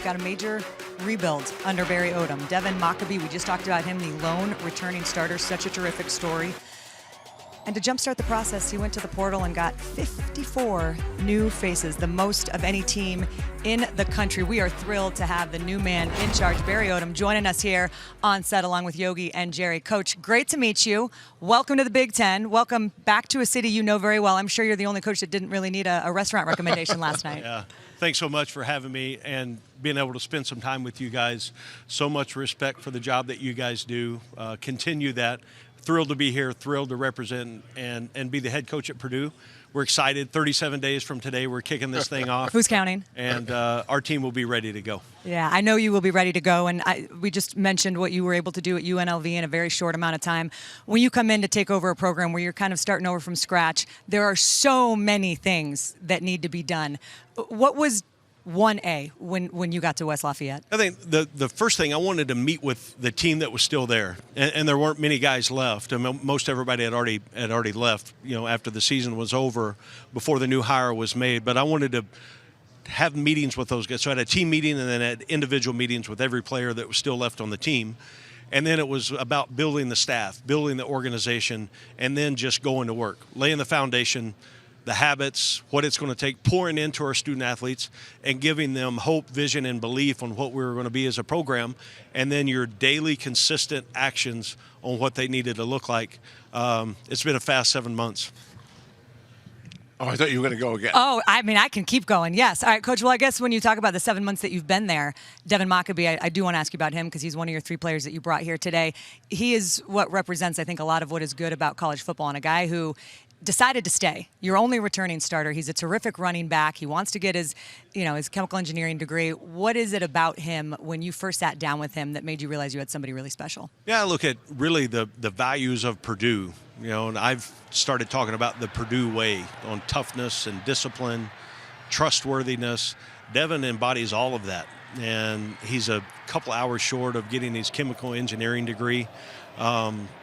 got a major rebuild under Barry Odom. Devin, Mockobee, we just talked about him, the lone returning starter, such a terrific story. And to jumpstart the process, he went to the portal and got 54 new faces, the most of any team in the country. We are thrilled to have the new man in charge, Barry Odom, joining us here on set along with Yogi and Gerry. Coach, great to meet you. Welcome to the Big Ten. Welcome back to a city you know very well. I'm sure you're the only coach that didn't really need a restaurant recommendation last night. Yeah. Thanks so much for having me and being able to spend some time with you guys. So much respect for the job that you guys do. Continue that. Thrilled to be here, thrilled to represent and be the head coach at Purdue. We're excited. 37 days from today, we're kicking this thing off. Who's counting? And our team will be ready to go. Yeah, I know you will be ready to go. And we just mentioned what you were able to do at UNLV in a very short amount of time. When you come in to take over a program where you're kind of starting over from scratch, there are so many things that need to be done. What was 1A when you got to West Lafayette? I think the first thing, I wanted to meet with the team that was still there, and there weren't many guys left. I mean, most everybody had already left, after the season was over, before the new hire was made. But I wanted to have meetings with those guys. So I had a team meeting and then had individual meetings with every player that was still left on the team. And then it was about building the staff, building the organization, and then just going to work, laying the foundation, the habits, what it's going to take, pouring into our student athletes and giving them hope, vision, and belief on what we were going to be as a program, and then your daily consistent actions on what they needed to look like. It's been a fast 7 months. Oh, I thought you were going to go again. Oh, I mean, I can keep going. Yes. All right, Coach. Well, I guess when you talk about the 7 months that you've been there, Devin Mockobee, I do want to ask you about him because he's one of your 3 players that you brought here today. He is what represents, I think, a lot of what is good about college football, and a guy who decided to stay. Your only returning starter. He's a terrific running back. He wants to get his chemical engineering degree. What is it about him when you first sat down with him that made you realize you had somebody really special? Yeah, I look at really the values of Purdue, and I've started talking about the Purdue way on toughness and discipline, trustworthiness. Devin embodies all of that, and he's a couple hours short of getting his chemical engineering degree,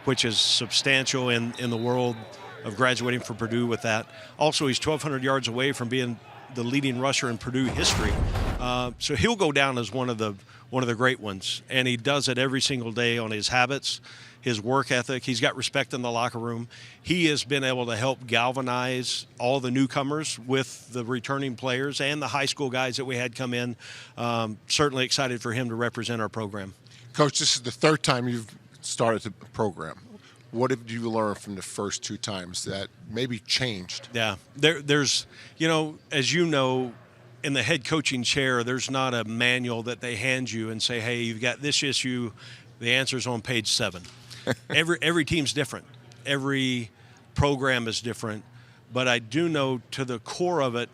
which is substantial in the world of graduating from Purdue with that. Also, he's 1,200 yards away from being the leading rusher in Purdue history. So he'll go down as one of the great ones, and he does it every single day on his habits, his work ethic. He's got respect in the locker room. He has been able to help galvanize all the newcomers with the returning players and the high school guys that we had come in. Certainly excited for him to represent our program. Coach, this is the 3rd time you've started the program. What did you learn from the first 2 times that maybe changed? Yeah, there's, as you know, in the head coaching chair, there's not a manual that they hand you and say, hey, you've got this issue. The answer's on page 7. Every team's different. Every program is different. But I do know to the core of it,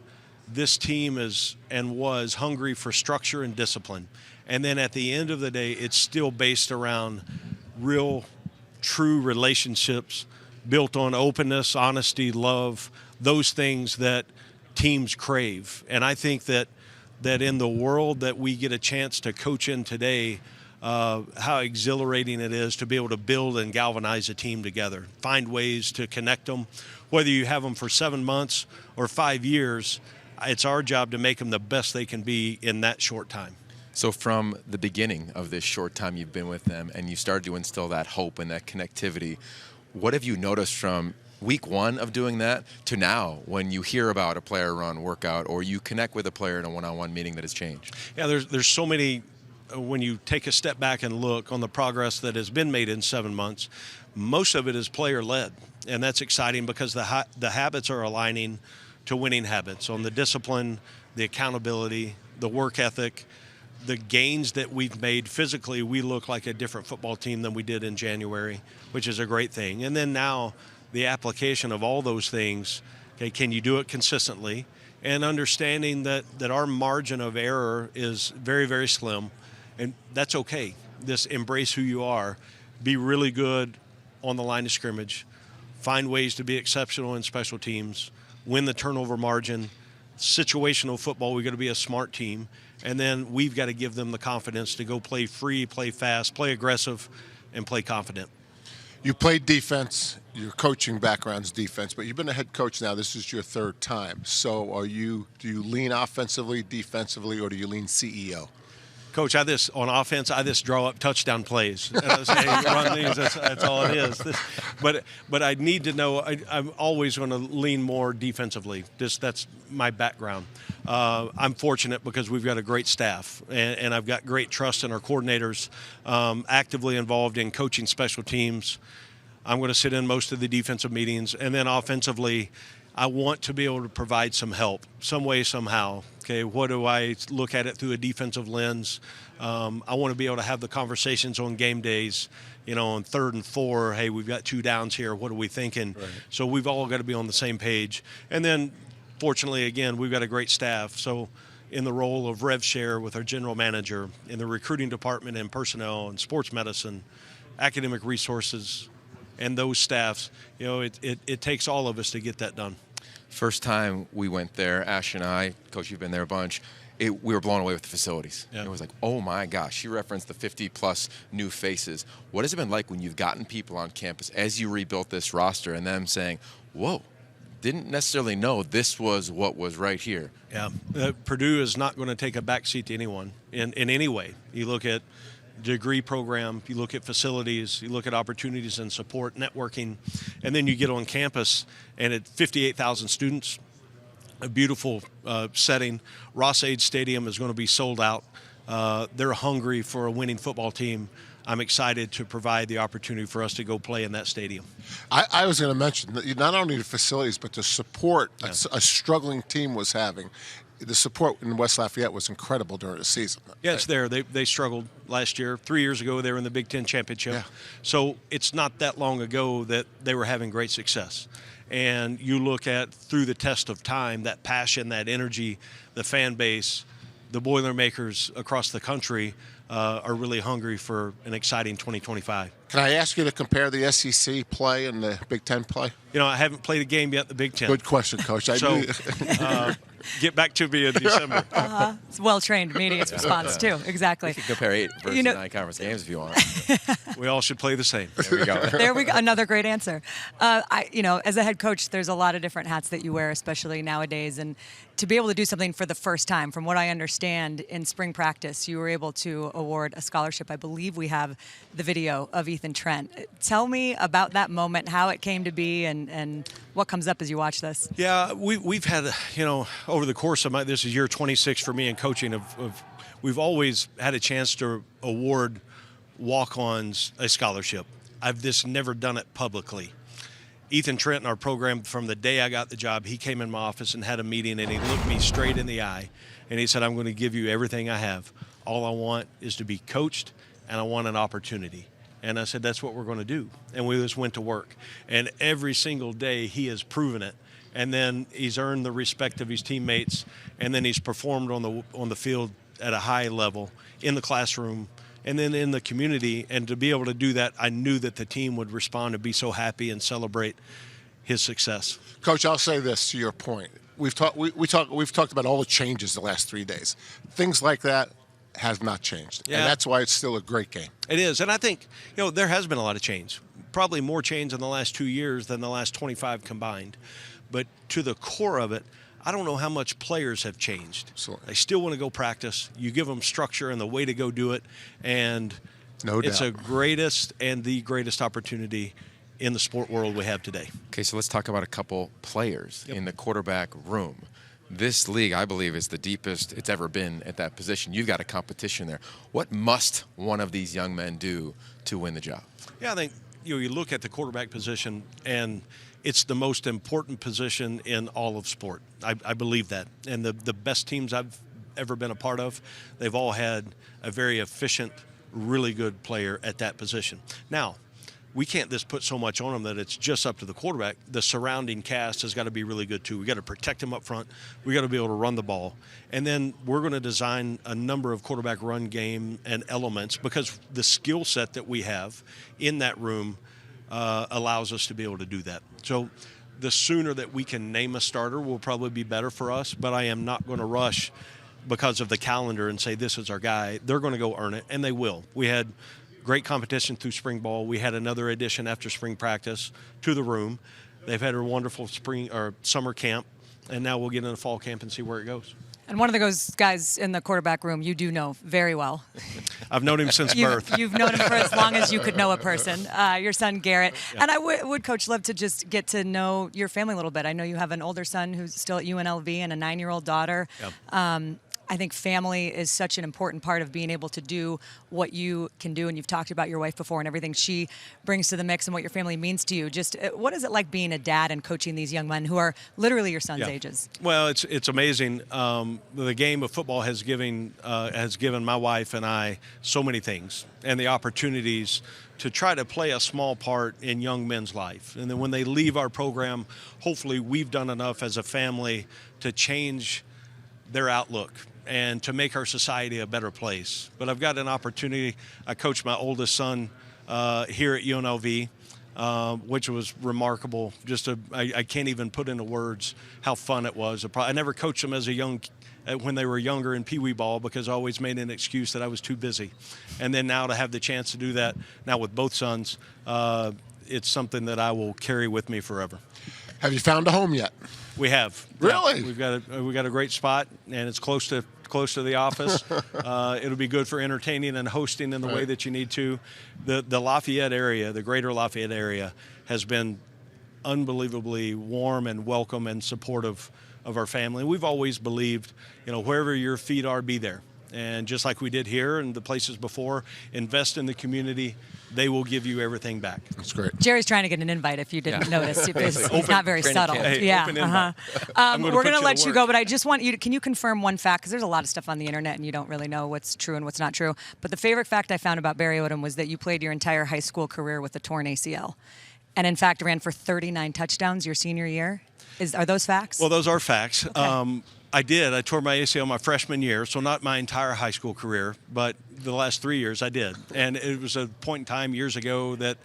this team is and was hungry for structure and discipline. And then at the end of the day, it's still based around real true relationships built on openness, honesty, love, those things that teams crave. And I think that in the world that we get a chance to coach in today, how exhilarating it is to be able to build and galvanize a team together, find ways to connect them, whether you have them for 7 months or 5 years. It's our job to make them the best they can be in that short time. So from the beginning of this short time you've been with them and you started to instill that hope and that connectivity, what have you noticed from week 1 of doing that to now when you hear about a player run workout or you connect with a player in a one-on-one meeting that has changed? Yeah, there's so many. When you take a step back and look on the progress that has been made in 7 months, most of it is player-led, and that's exciting because the habits are aligning to winning habits on the discipline, the accountability, the work ethic, the gains that we've made physically. We look like a different football team than we did in January, which is a great thing. And then now the application of all those things, okay, can you do it consistently? And understanding that our margin of error is very, very slim, and that's okay. Just embrace who you are, be really good on the line of scrimmage, find ways to be exceptional in special teams, win the turnover margin. Situational football, we've got to be a smart team. And then we've got to give them the confidence to go play free, play fast, play aggressive, and play confident. You played defense. Your coaching background's defense, but you've been a head coach now. This is your 3rd time. So do you lean offensively, defensively, or do you lean CEO? Coach, on offense, I just draw up touchdown plays. And I say, hey, run these. That's all it is. But I need to know. I'm always going to lean more defensively. That's my background. I'm fortunate because we've got a great staff, and I've got great trust in our coordinators, actively involved in coaching special teams. I'm going to sit in most of the defensive meetings, and then offensively, I want to be able to provide some help, some way, somehow. Okay, what do I look at it through a defensive lens? I want to be able to have the conversations on game days, on 3rd and 4. Hey, we've got 2 downs here. What are we thinking? Right. So we've all got to be on the same page. And then, fortunately, again, we've got a great staff. So in the role of rev share with our general manager, in the recruiting department and personnel and sports medicine, academic resources, and those staffs, it takes all of us to get that done. First time we went there, Ash and I, Coach, you've been there a bunch, we were blown away with the facilities. Yeah. It was like, oh my gosh, you referenced the 50-plus new faces. What has it been like when you've gotten people on campus as you rebuilt this roster and them saying, whoa, didn't necessarily know this was what was right here? Yeah, Purdue is not going to take a backseat to anyone in any way. You look at degree program, you look at facilities, you look at opportunities and support, networking, and then you get on campus and at 58,000 students, a beautiful setting. Ross-Ade Stadium is going to be sold out. They're hungry for a winning football team. I'm excited to provide the opportunity for us to go play in that stadium. I was going to mention that not only the facilities, but the support a struggling team was having. The support in West Lafayette was incredible during the season. Yeah, it's there. They struggled last year. 3 years ago, they were in the Big Ten championship. Yeah. So it's not that long ago that they were having great success. And you look at, through the test of time, that passion, that energy, the fan base, the Boilermakers across the country are really hungry for an exciting 2025. Can I ask you to compare the SEC play and the Big Ten play? I haven't played a game yet in the Big Ten. Good question, Coach. Get back to me in December. It's well-trained media response, too. Exactly. You can compare 8 versus 9 conference games if you want. We all should play the same. There we go. There we go. Another great answer. As a head coach, there's a lot of different hats that you wear, especially nowadays. And to be able to do something for the first time, from what I understand, in spring practice, you were able to award a scholarship. I believe we have the video of Ethan Trent. Tell me about that moment, how it came to be, and what comes up as you watch this. Yeah, we've had, over the course of this is year 26 for me in coaching, we've always had a chance to award walk-ons a scholarship. I've just never done it publicly. Ethan Trent in our program, from the day I got the job, he came in my office and had a meeting, and he looked me straight in the eye, and he said, I'm going to give you everything I have. All I want is to be coached, and I want an opportunity. And I said, that's what we're going to do. And we just went to work. And every single day he has proven it. And then he's earned the respect of his teammates, and then he's performed on the field at a high level, in the classroom, and then in the community. And to be able to do that, I knew that the team would respond and be so happy and celebrate his success. Coach, I'll say this to your point. We've talked about all the changes the last 3 days. Things like that has not changed. Yeah. And that's why it's still a great game. It is. And I think, there has been a lot of change. Probably more change in the last 2 years than the last 25 combined. But to the core of it, I don't know how much players have changed. Absolutely. They still want to go practice. You give them structure and the way to go do it. And it's the greatest opportunity in the sport world we have today. Okay, so let's talk about a couple players in the quarterback room. This league, I believe, is the deepest it's ever been at that position. You've got a competition there. What must one of these young men do to win the job? Yeah, I think you look at the quarterback position, and it's the most important position in all of sport. I believe that. And the best teams I've ever been a part of, they've all had a very efficient, really good player at that position. Now, we can't just put so much on them that it's just up to the quarterback. The surrounding cast has got to be really good too. We got to protect them up front. We got to be able to run the ball. And then we're going to design a number of quarterback run game and elements, because the skill set that we have in that room allows us to be able to do that. So the sooner that we can name a starter will probably be better for us, but I am not going to rush because of the calendar and say this is our guy. They're going to go earn it, and they will. We had great competition through spring ball. We had another addition after spring practice to the room. They've had a wonderful spring or summer camp, and now we'll get into fall camp and see where it goes. And one of those guys in the quarterback room you do know very well. I've known him since birth. You've known him for as long as you could know a person, your son Garrett. Yeah. And I would, Coach, love to just get to know your family a little bit. I know you have an older son who's still at UNLV and a 9-year-old daughter. Yeah. I think family is such an important part of being able to do what you can do. And you've talked about your wife before and everything she brings to the mix and what your family means to you. Just what is it like being a dad and coaching these young men who are literally your son's ages? Well, it's amazing. The game of football has given my wife and I so many things and the opportunities to try to play a small part in young men's life. And then when they leave our program, hopefully we've done enough as a family to change their outlook and to make our society a better place. But I've got an opportunity. I coached my oldest son here at UNLV, which was remarkable. I can't even put into words how fun it was. I never coached them as when they were younger in Pee Wee ball because I always made an excuse that I was too busy. And then now to have the chance to do that now with both sons, it's something that I will carry with me forever. Have you found a home yet? We have. Really? Yeah, we've got a great spot, and it's close to the office. It'll be good for entertaining and hosting in the way that you need to. The Lafayette area, the greater Lafayette area, has been unbelievably warm and welcome and supportive of our family. We've always believed, wherever your feet are, be there. And just like we did here and the places before, invest in the community. They will give you everything back. That's great. Jerry's trying to get an invite if you didn't notice. It's not very subtle. Hey, yeah. We're going to let you go, but I just want you to, can you confirm one fact? Because there's a lot of stuff on the internet and you don't really know what's true and what's not true. But the favorite fact I found about Barry Odom was that you played your entire high school career with a torn ACL. And in fact, ran for 39 touchdowns your senior year. Are those facts? Well, those are facts. Okay. I did. I tore my ACL my freshman year, so not my entire high school career, but the last 3 years I did. And it was a point in time years ago that,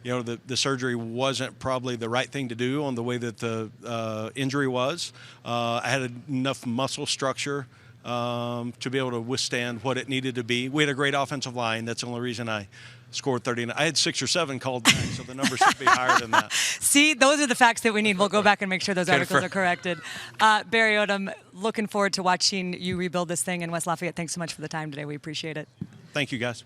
the surgery wasn't probably the right thing to do on the way that the injury was. I had enough muscle structure to be able to withstand what it needed to be. We had a great offensive line. That's the only reason I scored 39. I had 6 or 7 called back, so the number should be higher than that. See, those are the facts that we need. We'll go back and make sure those articles are corrected. Barry Odom, looking forward to watching you rebuild this thing in West Lafayette. Thanks so much for the time today. We appreciate it. Thank you, guys.